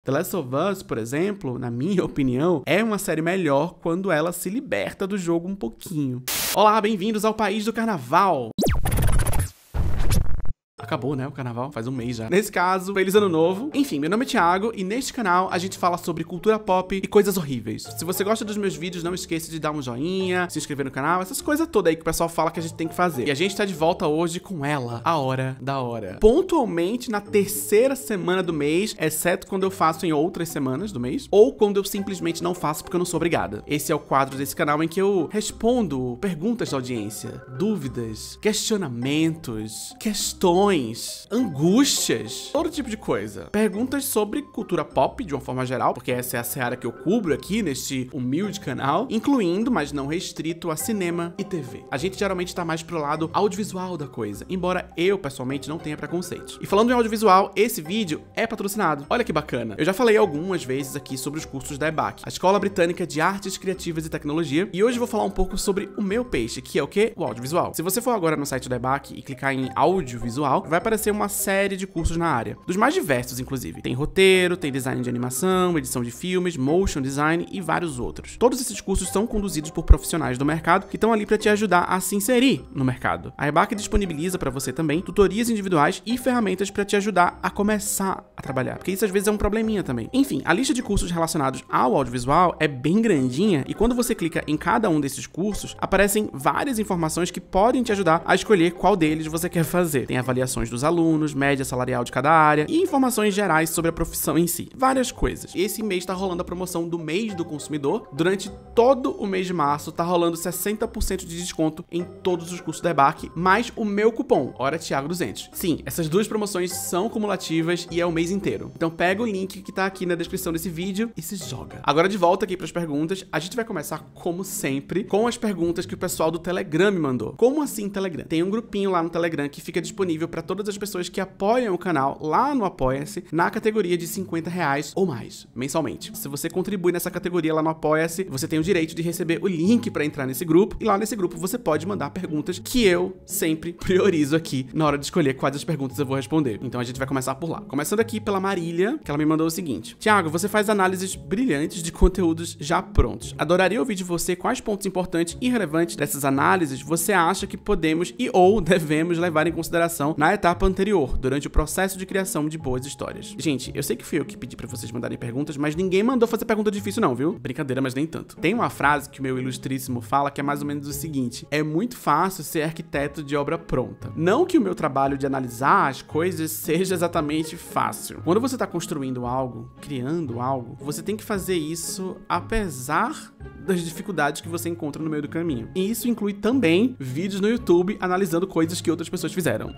The Last of Us, por exemplo, na minha opinião, é uma série melhor quando ela se liberta do jogo um pouquinho. Olá, bem-vindos ao País do Carnaval! Acabou, né, o carnaval? Faz um mês já. Nesse caso, feliz ano novo. Enfim, meu nome é Thiago e neste canal a gente fala sobre cultura pop e coisas horríveis. Se você gosta dos meus vídeos, não esqueça de dar um joinha, se inscrever no canal, essas coisas todas aí que o pessoal fala que a gente tem que fazer. E a gente tá de volta hoje com ela, a hora da hora. Pontualmente na terceira semana do mês, exceto quando eu faço em outras semanas do mês, ou quando eu simplesmente não faço porque eu não sou obrigada. Esse é o quadro desse canal em que eu respondo perguntas da audiência, dúvidas, questionamentos, questões, angústias, todo tipo de coisa. Perguntas sobre cultura pop, de uma forma geral, porque essa é a seara que eu cubro aqui neste humilde canal, incluindo, mas não restrito, a cinema e TV. A gente geralmente tá mais pro lado audiovisual da coisa, embora eu, pessoalmente, não tenha preconceitos. E falando em audiovisual, esse vídeo é patrocinado. Olha que bacana. Eu já falei algumas vezes aqui sobre os cursos da EBAC, a Escola Britânica de Artes Criativas e Tecnologia, e hoje eu vou falar um pouco sobre o meu peixe, que é o quê? O audiovisual. Se você for agora no site da EBAC e clicar em audiovisual, vai aparecer uma série de cursos na área, dos mais diversos, inclusive. Tem roteiro, tem design de animação, edição de filmes, motion design e vários outros. Todos esses cursos são conduzidos por profissionais do mercado que estão ali para te ajudar a se inserir no mercado. A EBAC disponibiliza para você também tutorias individuais e ferramentas para te ajudar a começar a trabalhar, porque isso às vezes é um probleminha também. Enfim, a lista de cursos relacionados ao audiovisual é bem grandinha e quando você clica em cada um desses cursos, aparecem várias informações que podem te ajudar a escolher qual deles você quer fazer. Tem avaliações dos alunos, média salarial de cada área e informações gerais sobre a profissão em si. Várias coisas. Esse mês tá rolando a promoção do mês do consumidor. Durante todo o mês de março tá rolando 60% de desconto em todos os cursos da EBAC, mais o meu cupom, HORAThiago200. Sim, essas duas promoções são cumulativas e é o mês inteiro. Então pega o link que tá aqui na descrição desse vídeo e se joga. Agora de volta aqui pras perguntas, a gente vai começar, como sempre, com as perguntas que o pessoal do Telegram me mandou. Como assim Telegram? Tem um grupinho lá no Telegram que fica disponível para todas as pessoas que apoiam o canal lá no Apoia-se, na categoria de R$50 ou mais, mensalmente. Se você contribui nessa categoria lá no Apoia-se, você tem o direito de receber o link para entrar nesse grupo, e lá nesse grupo você pode mandar perguntas que eu sempre priorizo aqui na hora de escolher quais das perguntas eu vou responder. Então a gente vai começar por lá. Começando aqui pela Marília, que ela me mandou o seguinte: Thiago, você faz análises brilhantes de conteúdos já prontos. Adoraria ouvir de você quais pontos importantes e relevantes dessas análises você acha que podemos e ou devemos levar em consideração na etapa anterior, durante o processo de criação de boas histórias. Gente, eu sei que fui eu que pedi pra vocês mandarem perguntas, mas ninguém mandou fazer pergunta difícil não, viu? Brincadeira, mas nem tanto. Tem uma frase que o meu ilustríssimo fala que é mais ou menos o seguinte: é muito fácil ser arquiteto de obra pronta. Não que o meu trabalho de analisar as coisas seja exatamente fácil. Quando você tá construindo algo, criando algo, você tem que fazer isso apesar das dificuldades que você encontra no meio do caminho. E isso inclui também vídeos no YouTube analisando coisas que outras pessoas fizeram.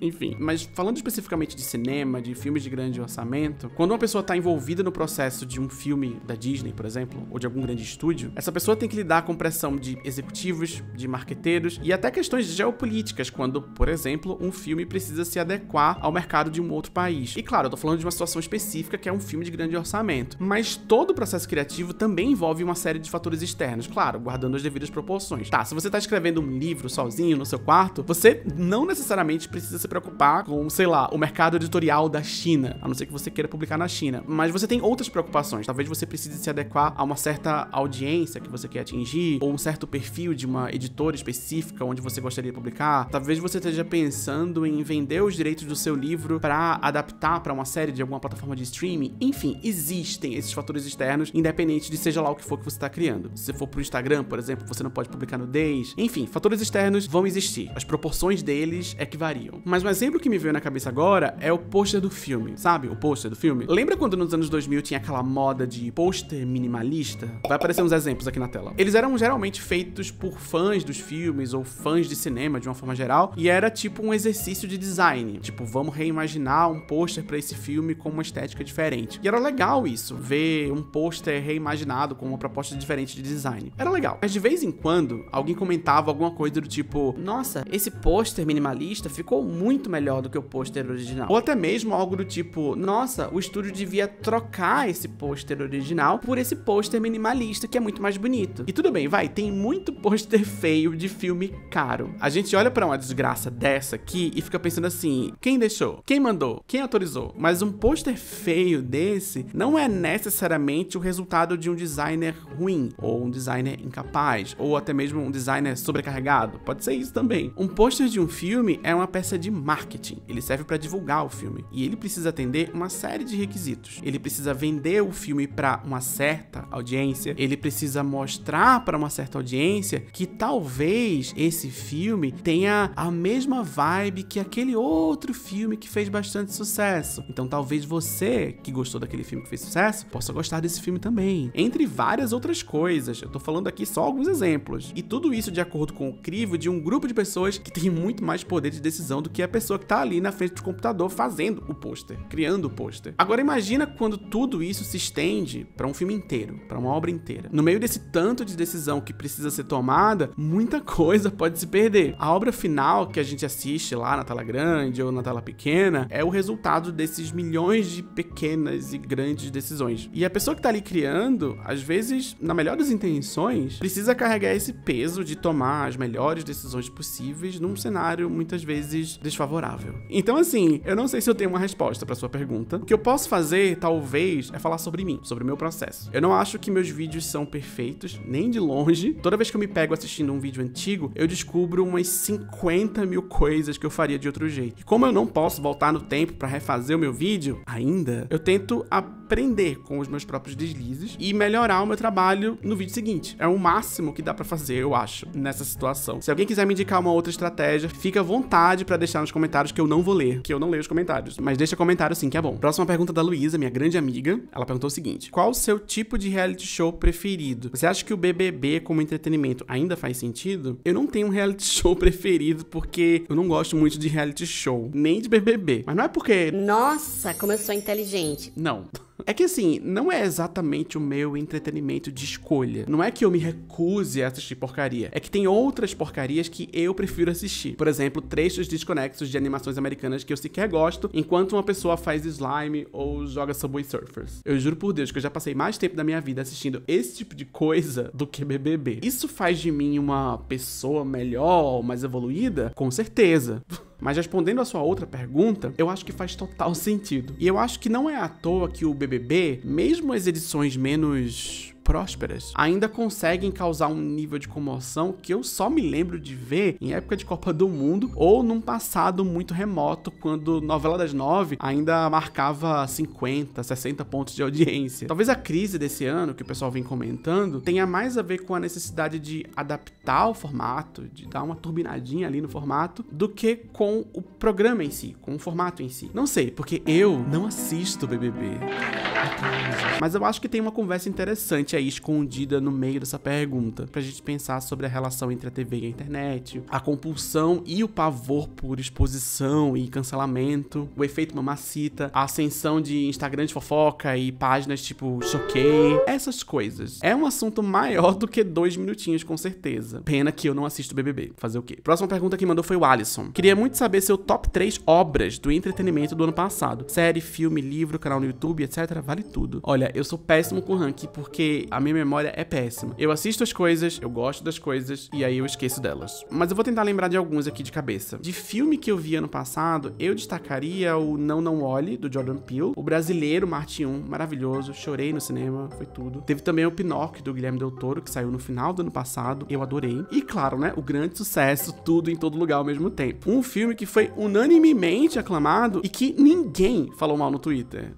Enfim, mas falando especificamente de cinema, de filmes de grande orçamento, quando uma pessoa tá envolvida no processo de um filme da Disney, por exemplo, ou de algum grande estúdio, essa pessoa tem que lidar com pressão de executivos, de marqueteiros e até questões geopolíticas, quando, por exemplo, um filme precisa se adequar ao mercado de um outro país. E claro, eu tô falando de uma situação específica que é um filme de grande orçamento, mas todo o processo criativo também envolve uma série de fatores externos, claro, guardando as devidas proporções. Tá, se você tá escrevendo um livro sozinho no seu quarto, você não necessariamente precisa se preocupar com, sei lá, o mercado editorial da China, a não ser que você queira publicar na China. Mas você tem outras preocupações. Talvez você precise se adequar a uma certa audiência que você quer atingir, ou um certo perfil de uma editora específica onde você gostaria de publicar. Talvez você esteja pensando em vender os direitos do seu livro para adaptar para uma série de alguma plataforma de streaming. Enfim, existem esses fatores externos, independente de seja lá o que for que você está criando. Se for pro Instagram, por exemplo, você não pode publicar nudez. Enfim, fatores externos vão existir. As proporções deles é que variam. Mas um exemplo que me veio na cabeça agora é o pôster do filme, sabe? O pôster do filme. Lembra quando nos anos 2000 tinha aquela moda de pôster minimalista? Vai aparecer uns exemplos aqui na tela. Eles eram geralmente feitos por fãs dos filmes ou fãs de cinema de uma forma geral, e era tipo um exercício de design. Tipo, vamos reimaginar um pôster pra esse filme com uma estética diferente. E era legal isso, ver um pôster reimaginado com uma proposta diferente de design. Era legal. Mas de vez em quando, alguém comentava alguma coisa do tipo: nossa, esse pôster minimalista ficou muito muito melhor do que o pôster original. Ou até mesmo algo do tipo, nossa, o estúdio devia trocar esse pôster original por esse pôster minimalista que é muito mais bonito. E tudo bem, vai, tem muito pôster feio de filme caro. A gente olha pra uma desgraça dessa aqui e fica pensando assim, quem deixou? Quem mandou? Quem autorizou? Mas um pôster feio desse não é necessariamente o resultado de um designer ruim, ou um designer incapaz, ou até mesmo um designer sobrecarregado. Pode ser isso também. Um pôster de um filme é uma peça de marketing. Ele serve pra divulgar o filme. E ele precisa atender uma série de requisitos. Ele precisa vender o filme pra uma certa audiência. Ele precisa mostrar pra uma certa audiência que talvez esse filme tenha a mesma vibe que aquele outro filme que fez bastante sucesso. Então talvez você, que gostou daquele filme que fez sucesso, possa gostar desse filme também. Entre várias outras coisas. Eu tô falando aqui só alguns exemplos. E tudo isso de acordo com o crivo de um grupo de pessoas que tem muito mais poder de decisão do que a pessoa que tá ali na frente do computador fazendo o pôster, criando o pôster. Agora imagina quando tudo isso se estende pra um filme inteiro, pra uma obra inteira. No meio desse tanto de decisão que precisa ser tomada, muita coisa pode se perder. A obra final que a gente assiste lá na tela grande ou na tela pequena é o resultado desses milhões de pequenas e grandes decisões. E a pessoa que tá ali criando, às vezes, na melhor das intenções, precisa carregar esse peso de tomar as melhores decisões possíveis num cenário muitas vezes desfavorável. Então assim, eu não sei se eu tenho uma resposta pra sua pergunta. O que eu posso fazer, talvez, é falar sobre mim, sobre o meu processo. Eu não acho que meus vídeos são perfeitos, nem de longe. Toda vez que eu me pego assistindo um vídeo antigo, eu descubro umas 50 mil coisas que eu faria de outro jeito. E como eu não posso voltar no tempo pra refazer o meu vídeo, ainda, eu tento aprender com os meus próprios deslizes e melhorar o meu trabalho no vídeo seguinte. É o máximo que dá pra fazer, eu acho, nessa situação. Se alguém quiser me indicar uma outra estratégia, fica à vontade pra deixar nos comentários que eu não vou ler, que eu não leio os comentários. Mas deixa comentário sim, que é bom. Próxima pergunta da Luísa, minha grande amiga. Ela perguntou o seguinte: qual o seu tipo de reality show preferido? Você acha que o BBB como entretenimento ainda faz sentido? Eu não tenho um reality show preferido porque eu não gosto muito de reality show, nem de BBB. Mas não é porque... Nossa, como eu sou inteligente. Não. É que assim, não é exatamente o meu entretenimento de escolha. Não é que eu me recuse a assistir porcaria. É que tem outras porcarias que eu prefiro assistir. Por exemplo, trechos desconexos de animações americanas que eu sequer gosto, enquanto uma pessoa faz slime ou joga Subway Surfers. Eu juro por Deus que eu já passei mais tempo da minha vida assistindo esse tipo de coisa do que BBB. Isso faz de mim uma pessoa melhor, mais evoluída? Com certeza. Mas respondendo a sua outra pergunta, eu acho que faz total sentido. E eu acho que não é à toa que o BBB, mesmo as edições menos prósperas, ainda conseguem causar um nível de comoção que eu só me lembro de ver em época de Copa do Mundo ou num passado muito remoto, quando Novela das 9 ainda marcava 50, 60 pontos de audiência. Talvez a crise desse ano, que o pessoal vem comentando, tenha mais a ver com a necessidade de adaptar o formato, de dar uma turbinadinha ali no formato, do que com o programa em si, com o formato em si. Não sei, porque eu não assisto BBB. Mas eu acho que tem uma conversa interessante aí escondida no meio dessa pergunta, pra gente pensar sobre a relação entre a TV e a internet, a compulsão e o pavor por exposição e cancelamento, o efeito mamacita, a ascensão de Instagram de fofoca e páginas tipo Choquei, essas coisas. É um assunto maior do que 2 minutinhos, com certeza. Pena que eu não assisto BBB. Fazer o quê? Próxima pergunta que mandou foi o Alisson. Queria muito saber seu top 3 obras do entretenimento do ano passado. Série, filme, livro, canal no YouTube, etc. Vale tudo. Olha, eu sou péssimo com ranking porque a minha memória é péssima. Eu assisto as coisas, eu gosto das coisas e aí eu esqueço delas. Mas eu vou tentar lembrar de alguns aqui de cabeça. De filme que eu vi ano passado, eu destacaria o Não Não Olhe, do Jordan Peele, o Brasileiro, Marte 1, maravilhoso, chorei no cinema, foi tudo. Teve também o Pinóquio, do Guilherme Del Toro, que saiu no final do ano passado, eu adorei. E claro, né, o grande sucesso, Tudo em Todo Lugar ao Mesmo Tempo. Um filme que foi unanimemente aclamado e que ninguém falou mal no Twitter.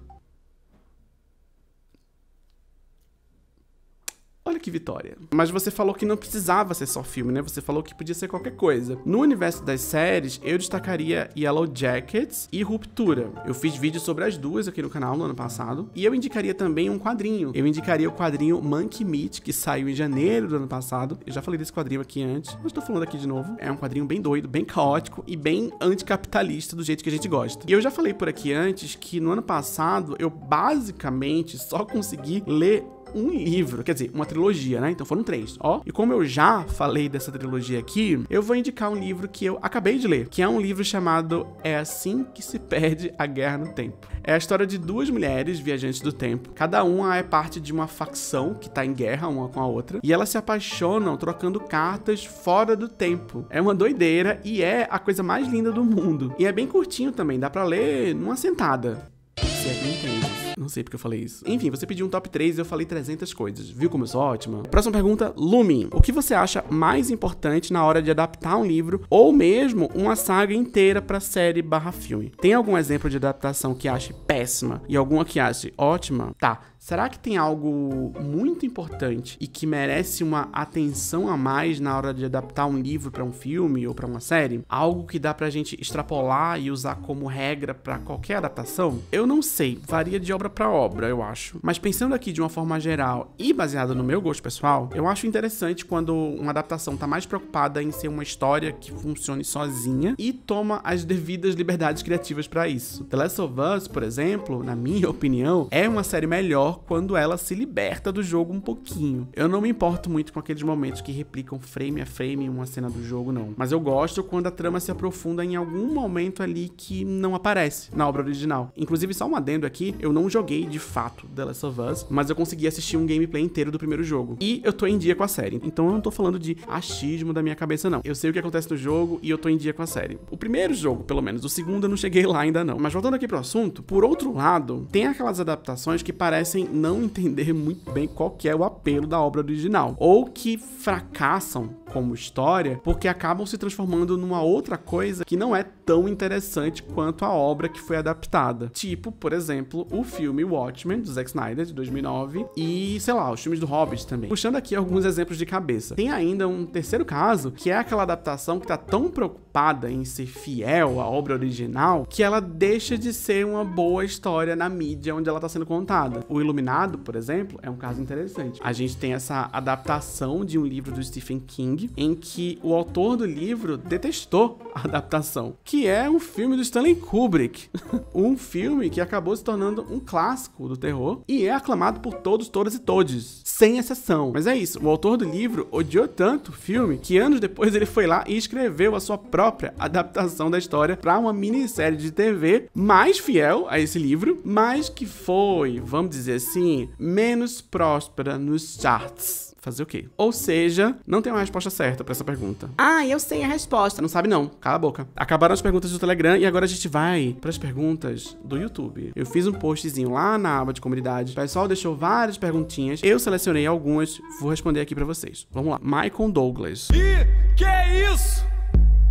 Olha que vitória. Mas você falou que não precisava ser só filme, né? Você falou que podia ser qualquer coisa. No universo das séries, eu destacaria Yellow Jackets e Ruptura. Eu fiz vídeo sobre as duas aqui no canal no ano passado. E eu indicaria também um quadrinho. Eu indicaria o quadrinho Monkey Meat, que saiu em janeiro do ano passado. Eu já falei desse quadrinho aqui antes, mas tô falando aqui de novo. É um quadrinho bem doido, bem caótico e bem anticapitalista, do jeito que a gente gosta. E eu já falei por aqui antes que no ano passado eu basicamente só consegui ler um livro, quer dizer, uma trilogia, né? Então foram 3, ó. E como eu já falei dessa trilogia aqui, eu vou indicar um livro que eu acabei de ler, que é um livro chamado É Assim que se Perde a Guerra no Tempo. É a história de 2 mulheres viajantes do tempo. Cada uma é parte de uma facção que tá em guerra uma com a outra, e elas se apaixonam trocando cartas fora do tempo. É uma doideira e é a coisa mais linda do mundo. E é bem curtinho também, dá pra ler numa sentada. Se é que me entende. Não sei porque eu falei isso. Enfim, você pediu um top 3 e eu falei 300 coisas. Viu como eu sou ótima? Próxima pergunta, Lumi. O que você acha mais importante na hora de adaptar um livro ou mesmo uma saga inteira pra série / filme? Tem algum exemplo de adaptação que ache péssima e alguma que ache ótima? Tá. Será que tem algo muito importante e que merece uma atenção a mais na hora de adaptar um livro pra um filme ou pra uma série? Algo que dá pra gente extrapolar e usar como regra pra qualquer adaptação? Eu não sei, varia de obra pra obra, eu acho. Mas pensando aqui de uma forma geral e baseada no meu gosto pessoal, eu acho interessante quando uma adaptação tá mais preocupada em ser uma história que funcione sozinha e toma as devidas liberdades criativas pra isso. The Last of Us, por exemplo, na minha opinião, é uma série melhor quando ela se liberta do jogo um pouquinho. Eu não me importo muito com aqueles momentos que replicam frame a frame uma cena do jogo, não. Mas eu gosto quando a trama se aprofunda em algum momento ali que não aparece na obra original. Inclusive, só um adendo aqui, eu não joguei de fato The Last of Us, mas eu consegui assistir um gameplay inteiro do primeiro jogo. E eu tô em dia com a série. Então eu não tô falando de achismo da minha cabeça, não. Eu sei o que acontece no jogo e eu tô em dia com a série. O primeiro jogo, pelo menos. O segundo eu não cheguei lá ainda, não. Mas voltando aqui pro assunto, por outro lado, tem aquelas adaptações que parecem não entender muito bem qual que é o apelo da obra original, ou que fracassam como história porque acabam se transformando numa outra coisa que não é tão interessante quanto a obra que foi adaptada. Tipo, por exemplo, o filme Watchmen, do Zack Snyder, de 2009, e, sei lá, os filmes do Hobbit também. Puxando aqui alguns exemplos de cabeça. Tem ainda um terceiro caso, que é aquela adaptação que tá tão preocupada em ser fiel à obra original, que ela deixa de ser uma boa história na mídia onde ela tá sendo contada. O Iluminado, por exemplo, é um caso interessante. A gente tem essa adaptação de um livro do Stephen King, em que o autor do livro detestou a adaptação, que é um filme do Stanley Kubrick. Um filme que acabou se tornando um clássico do terror e é aclamado por todos, todas e todes, sem exceção. Mas é isso, o autor do livro odiou tanto o filme que anos depois ele foi lá e escreveu a sua própria adaptação da história para uma minissérie de TV mais fiel a esse livro, mas que foi, vamos dizer assim, menos próspera nos charts. Fazer o quê? Ou seja, não tem uma resposta certa pra essa pergunta. Ah, eu sei a resposta. Não sabe não, cala a boca. Acabaram as perguntas do Telegram e agora a gente vai pras perguntas do YouTube. Eu fiz um postzinho lá na aba de comunidade, o pessoal deixou várias perguntinhas, eu selecionei algumas, vou responder aqui pra vocês. Vamos lá. Michael Douglas. Ih, que é isso?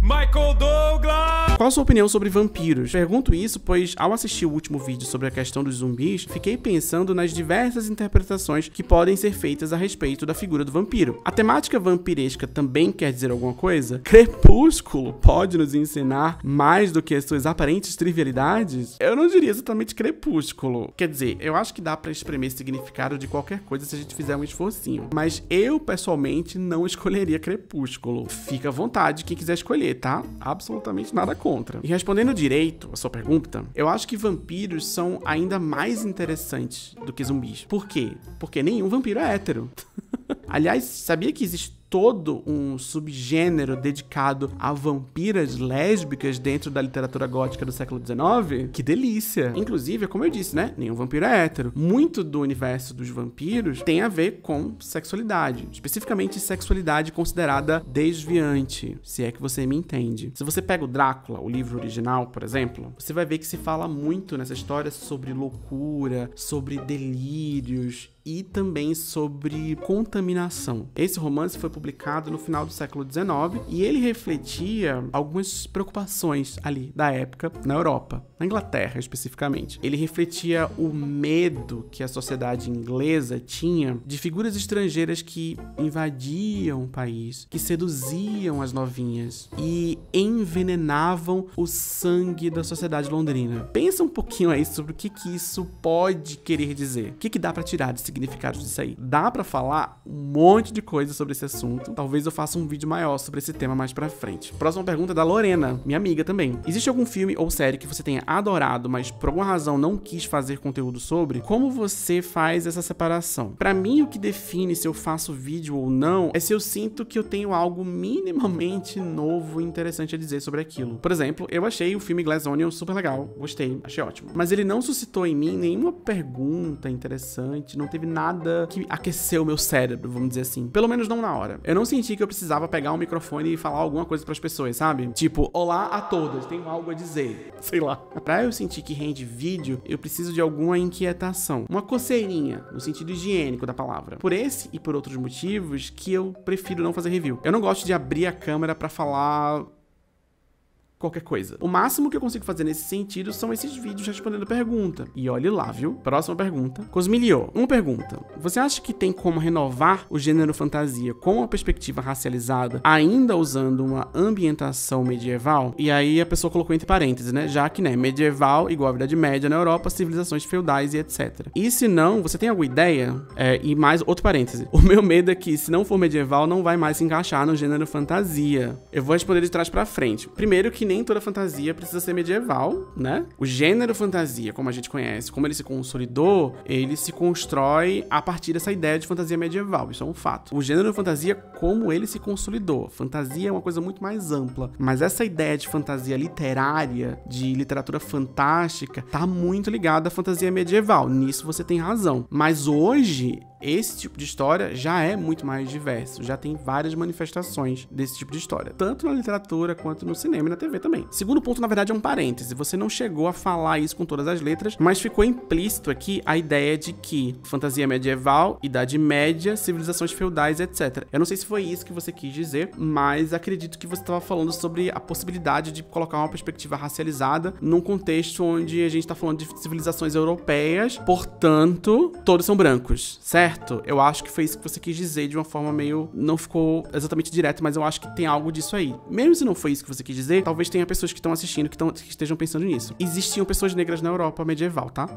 Michael Douglas! Qual a sua opinião sobre vampiros? Pergunto isso pois, ao assistir o último vídeo sobre a questão dos zumbis, fiquei pensando nas diversas interpretações que podem ser feitas a respeito da figura do vampiro. A temática vampiresca também quer dizer alguma coisa? Crepúsculo pode nos ensinar mais do que as suas aparentes trivialidades? Eu não diria exatamente Crepúsculo. Quer dizer, eu acho que dá pra espremer significado de qualquer coisa se a gente fizer um esforcinho. Mas eu, pessoalmente, não escolheria Crepúsculo. Fica à vontade quem quiser escolher, tá? Absolutamente nada contra. E respondendo direito a sua pergunta, eu acho que vampiros são ainda mais interessantes do que zumbis. Por quê? Porque nenhum vampiro é hétero. Aliás, sabia que existe todo um subgênero dedicado a vampiras lésbicas dentro da literatura gótica do século XIX? Que delícia! Inclusive, como eu disse, né? Nenhum vampiro é hétero. Muito do universo dos vampiros tem a ver com sexualidade. Especificamente, sexualidade considerada desviante, se é que você me entende. Se você pega o Drácula, o livro original, por exemplo, você vai ver que se fala muito nessa história sobre loucura, sobre delírios e também sobre contaminação. Esse romance foi publicado no final do século XIX e ele refletia algumas preocupações ali da época na Europa, na Inglaterra especificamente. Ele refletia o medo que a sociedade inglesa tinha de figuras estrangeiras que invadiam o país, que seduziam as novinhas e envenenavam o sangue da sociedade londrina. Pensa um pouquinho aí sobre o que isso pode querer dizer. O que dá pra tirar de significado significados disso aí. Dá pra falar um monte de coisa sobre esse assunto. Talvez eu faça um vídeo maior sobre esse tema mais pra frente. Próxima pergunta é da Lorena, minha amiga também. Existe algum filme ou série que você tenha adorado, mas por alguma razão não quis fazer conteúdo sobre? Como você faz essa separação? Pra mim, o que define se eu faço vídeo ou não é se eu sinto que eu tenho algo minimamente novo e interessante a dizer sobre aquilo. Por exemplo, eu achei o filme Glass Onion super legal, gostei, achei ótimo. Mas ele não suscitou em mim nenhuma pergunta interessante, não teve nada que aqueceu o meu cérebro, vamos dizer assim. Pelo menos não na hora. Eu não senti que eu precisava pegar um microfone e falar alguma coisa pras pessoas, sabe? Tipo, olá a todos, tenho algo a dizer. Sei lá. Pra eu sentir que rende vídeo, eu preciso de alguma inquietação. Uma coceirinha, no sentido higiênico da palavra. Por esse e por outros motivos que eu prefiro não fazer review. Eu não gosto de abrir a câmera pra falar qualquer coisa. O máximo que eu consigo fazer nesse sentido são esses vídeos respondendo pergunta. E olhe lá, viu? Próxima pergunta. Cosmilio, uma pergunta. Você acha que tem como renovar o gênero fantasia com uma perspectiva racializada, ainda usando uma ambientação medieval? E aí a pessoa colocou entre parênteses, né? Já que, né, medieval igual a Idade Média na Europa, civilizações feudais e etc. E se não, você tem alguma ideia? E mais outro parêntese. O meu medo é que, se não for medieval, não vai mais se encaixar no gênero fantasia. Eu vou responder de trás pra frente. Primeiro que nem toda fantasia precisa ser medieval, né? O gênero fantasia, como a gente conhece, como ele se consolidou, ele se constrói a partir dessa ideia de fantasia medieval. Isso é um fato. O gênero fantasia, como ele se consolidou. Fantasia é uma coisa muito mais ampla, mas essa ideia de fantasia literária, de literatura fantástica, tá muito ligada à fantasia medieval. Nisso você tem razão. Mas hoje, esse tipo de história já é muito mais diverso, já tem várias manifestações desse tipo de história, tanto na literatura quanto no cinema e na TV também. Segundo ponto, na verdade, é um parêntese. Você não chegou a falar isso com todas as letras, mas ficou implícito aqui a ideia de que fantasia medieval, Idade Média, civilizações feudais, etc. Eu não sei se foi isso que você quis dizer, mas acredito que você estava falando sobre a possibilidade de colocar uma perspectiva racializada num contexto onde a gente está falando de civilizações europeias, portanto, todos são brancos, certo? Eu acho que foi isso que você quis dizer de uma forma meio... Não ficou exatamente direto, mas eu acho que tem algo disso aí. Mesmo se não foi isso que você quis dizer, talvez tenha pessoas que estão assistindo que estejam pensando nisso. Existiam pessoas negras na Europa medieval, tá?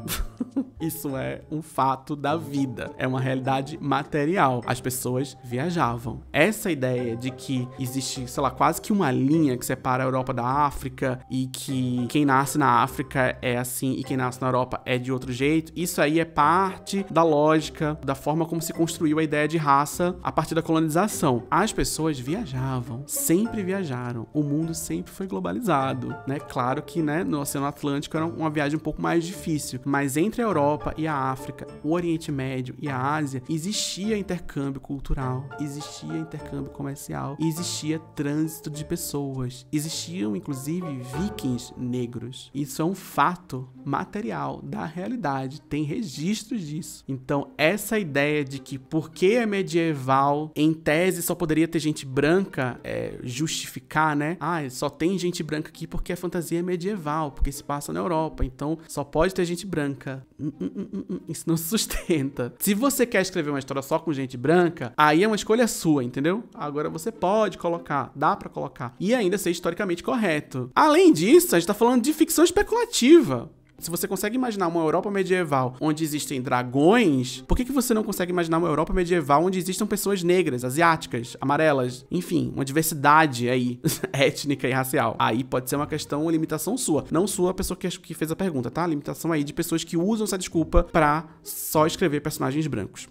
Isso é um fato da vida. É uma realidade material. As pessoas viajavam. Essa ideia de que existe, sei lá, quase que uma linha que separa a Europa da África e que quem nasce na África é assim e quem nasce na Europa é de outro jeito, isso aí é parte da lógica, da forma como se construiu a ideia de raça a partir da colonização. As pessoas viajavam, sempre viajaram. O mundo sempre foi globalizado, né? Claro que, né, no Oceano Atlântico era uma viagem um pouco mais difícil, mas entre a Europa e a África, o Oriente Médio e a Ásia, existia intercâmbio cultural, existia intercâmbio comercial, existia trânsito de pessoas, existiam, inclusive, vikings negros. Isso é um fato material da realidade, tem registros disso. Então, essa ideia de que porque é medieval, em tese só poderia ter gente branca, justificar, né? Só tem gente branca aqui porque a fantasia é medieval, porque se passa na Europa, então só pode ter gente branca. Isso não se sustenta. Se você quer escrever uma história só com gente branca, aí é uma escolha sua, entendeu? Agora você pode colocar, dá pra colocar, e ainda ser historicamente correto. Além disso, a gente tá falando de ficção especulativa. Se você consegue imaginar uma Europa medieval onde existem dragões, por que você não consegue imaginar uma Europa medieval onde existam pessoas negras, asiáticas, amarelas, enfim, uma diversidade aí, étnica e racial? Aí pode ser uma questão, uma limitação sua. Não sua a pessoa que fez a pergunta, tá? Limitação aí de pessoas que usam essa desculpa pra só escrever personagens brancos.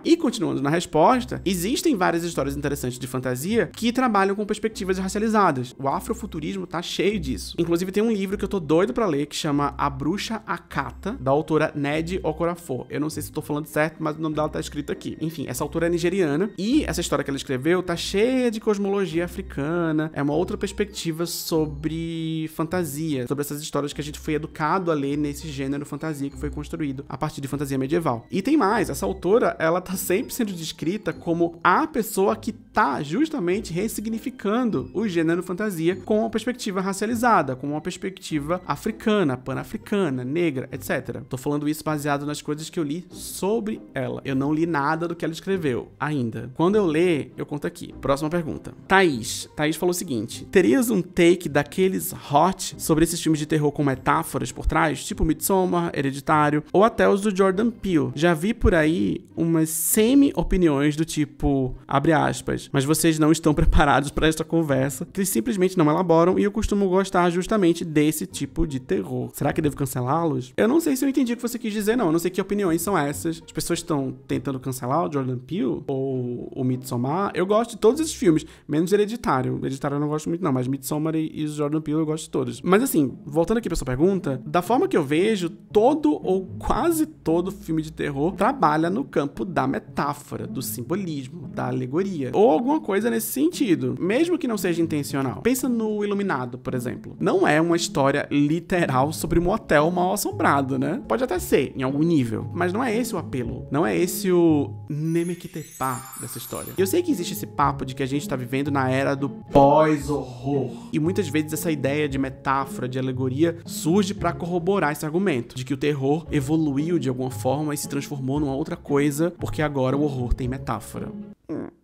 E continuando na resposta, existem várias histórias interessantes de fantasia que trabalham com perspectivas racializadas. O afrofuturismo tá cheio disso. Inclusive tem um livro que eu tô doido pra ler que chama A Bruxa Akata, da autora Nnedi Okorafor. Eu não sei se tô falando certo, mas o nome dela tá escrito aqui. Enfim, essa autora é nigeriana e essa história que ela escreveu tá cheia de cosmologia africana. É uma outra perspectiva sobre fantasia, sobre essas histórias que a gente foi educado a ler nesse gênero fantasia que foi construído a partir de fantasia medieval. E tem mais, essa autora, ela tá sempre sendo descrita como a pessoa que tá justamente ressignificando o gênero fantasia com uma perspectiva racializada, com uma perspectiva africana, pan-africana, negra, etc. Tô falando isso baseado nas coisas que eu li sobre ela. Eu não li nada do que ela escreveu ainda. Quando eu ler, eu conto aqui. Próxima pergunta. Thaís falou o seguinte: terias um take daqueles hot sobre esses filmes de terror com metáforas por trás, tipo Midsommar, Hereditário, ou até os do Jordan Peele? Já vi por aí umas semi-opiniões do tipo, abre aspas, mas vocês não estão preparados para esta conversa, que eles simplesmente não elaboram, e eu costumo gostar justamente desse tipo de terror. Será que devo cancelá-los? Eu não sei se eu entendi o que você quis dizer, não. Eu não sei que opiniões são essas. As pessoas estão tentando cancelar o Jordan Peele ou o Midsommar. Eu gosto de todos esses filmes, menos Hereditário. Hereditário eu não gosto muito, não, mas Midsommar e os Jordan Peele eu gosto de todos. Mas assim, voltando aqui pra sua pergunta, da forma que eu vejo, todo ou quase todo filme de terror trabalha no campo da metáfora, do simbolismo, da alegoria, ou alguma coisa nesse sentido, mesmo que não seja intencional. Pensa no Iluminado, por exemplo. Não é uma história literal sobre um hotel mal assombrado, né? Pode até ser, em algum nível, mas não é esse o apelo. Não é esse o Nemequitepá dessa história. Eu sei que existe esse papo de que a gente tá vivendo na era do pós-horror, e muitas vezes essa ideia de metáfora, de alegoria, surge pra corroborar esse argumento, de que o terror evoluiu de alguma forma e se transformou numa outra coisa, porque agora o horror tem metáfora.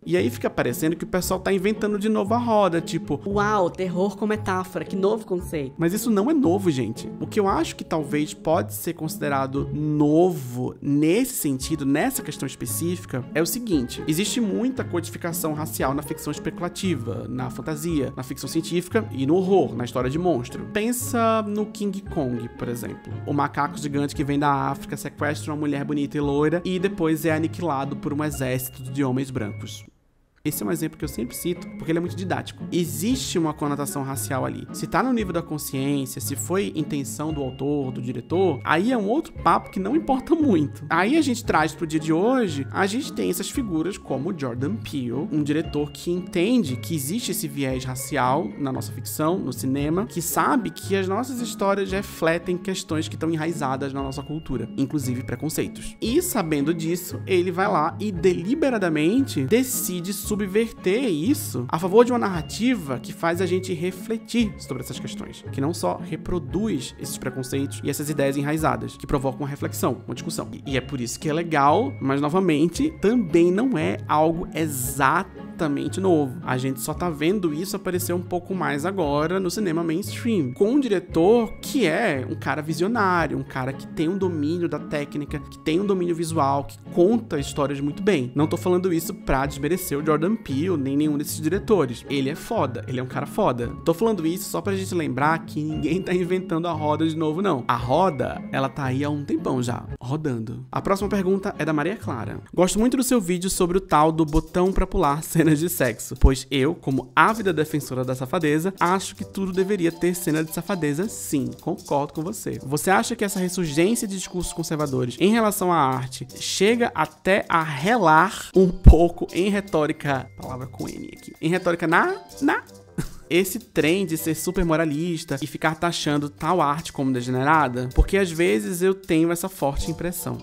E aí fica parecendo que o pessoal tá inventando de novo a roda, tipo, Uau, terror com metáfora, que novo conceito. mas isso não é novo, gente. O que eu acho que talvez pode ser considerado novo nesse sentido, nessa questão específica, é o seguinte: existe muita codificação racial na ficção especulativa, na fantasia, na ficção científica e no horror, na história de monstro. Pensa no King Kong, por exemplo. O macaco gigante que vem da África sequestra uma mulher bonita e loira e depois é aniquilado por um exército de homens brancos. Esse é um exemplo que eu sempre cito, porque ele é muito didático. Existe uma conotação racial ali. Se tá no nível da consciência, se foi intenção do autor, do diretor, aí é um outro papo que não importa muito. Aí a gente traz pro dia de hoje, a gente tem essas figuras como Jordan Peele, um diretor que entende que existe esse viés racial na nossa ficção, no cinema, que sabe que as nossas histórias refletem questões que estão enraizadas na nossa cultura, inclusive preconceitos. E sabendo disso, ele vai lá e deliberadamente decide subverter isso a favor de uma narrativa que faz a gente refletir sobre essas questões, que não só reproduz esses preconceitos e essas ideias enraizadas, que provocam uma reflexão, uma discussão. E é por isso que é legal, mas novamente, também não é algo exatamente novo. A gente só tá vendo isso aparecer um pouco mais agora no cinema mainstream, com um diretor que é um cara visionário, um cara que tem um domínio da técnica, que tem um domínio visual, que conta histórias muito bem. Não tô falando isso pra desmerecer o Jordan Peele, nem nenhum desses diretores. Ele é foda, ele é um cara foda. Tô falando isso só pra gente lembrar que ninguém tá inventando a roda de novo, não. A roda, ela tá aí há um tempão já, rodando. A próxima pergunta é da Maria Clara. Gosto muito do seu vídeo sobre o tal do botão pra pular cenas de sexo, pois eu, como ávida defensora da safadeza, acho que tudo deveria ter cena de safadeza sim. Concordo com você. Você acha que essa ressurgência de discursos conservadores em relação à arte chega até a relar um pouco em retórica, palavra com N aqui, em retórica esse trem de ser super moralista e ficar taxando tal arte como degenerada? Porque às vezes eu tenho essa forte impressão.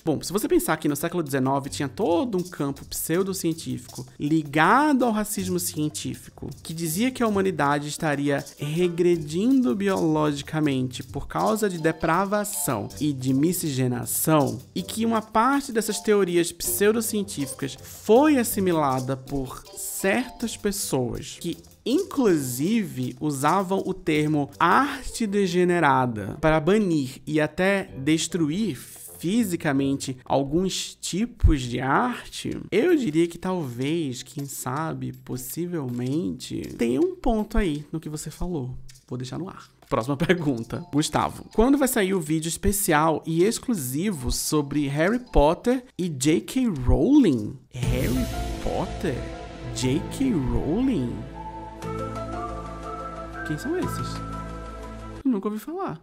Bom, se você pensar que no século XIX tinha todo um campo pseudocientífico ligado ao racismo científico, que dizia que a humanidade estaria regredindo biologicamente por causa de depravação e de miscigenação, e que uma parte dessas teorias pseudocientíficas foi assimilada por certas pessoas que inclusive usavam o termo arte degenerada para banir e até destruir fisicamente alguns tipos de arte, eu diria que talvez, quem sabe, possivelmente, tenha um ponto aí no que você falou. Vou deixar no ar. Próxima pergunta. Gustavo. Quando vai sair o vídeo especial e exclusivo sobre Harry Potter e J.K. Rowling? Harry Potter? J.K. Rowling? Quem são esses? Nunca ouvi falar.